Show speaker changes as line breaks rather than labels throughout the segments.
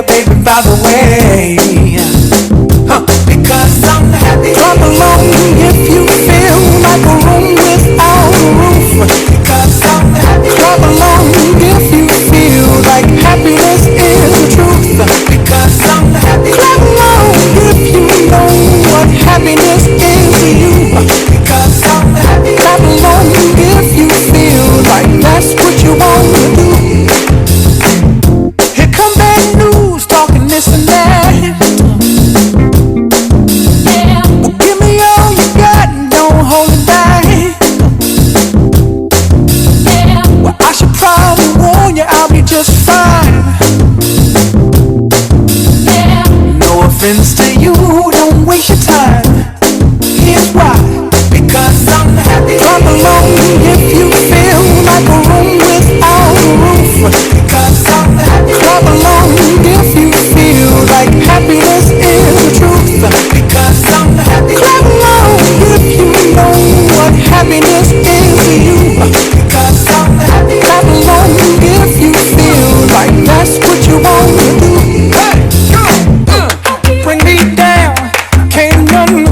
there, baby, by the way. Because I'm happy. Clap along if you feel like a room without a roof. Because I'm happy. Clap along if you feel like happiness is the truth. Because I'm happy. Clap along if you know what happiness is to you. Because I'm happy. Clap along if you feel like that's what you want to do. Here come bad news talking this and that. Well, give me all you got and don't hold it back. Well, I should probably warn you I'll be just fine. No offense to you, don't waste your time. Here's why. Because I'm happy. Clap along if you feel like a room without a roof. Because I'm happy. Clap along if you feel like happiness is the truth. Because I'm happy. Clap along if you know what happiness is to you. Because I'm happy. Clap along if you feel like that's what you want to do. Hey, go! Bring me down, can't none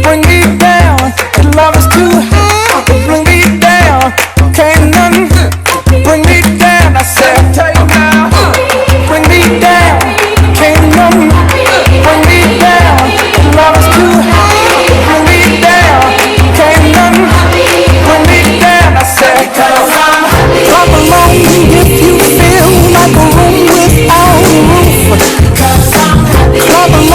bring me down. Your love is too high. Bring me down, can't none bring me down. I said, take now. Bring me down, can't none bring me down. Your love is too high. Bring me down, can't none bring me down. I said, cause I'm happy. Clap along if you feel like a room without a roof. Cause I'm happy. Clap along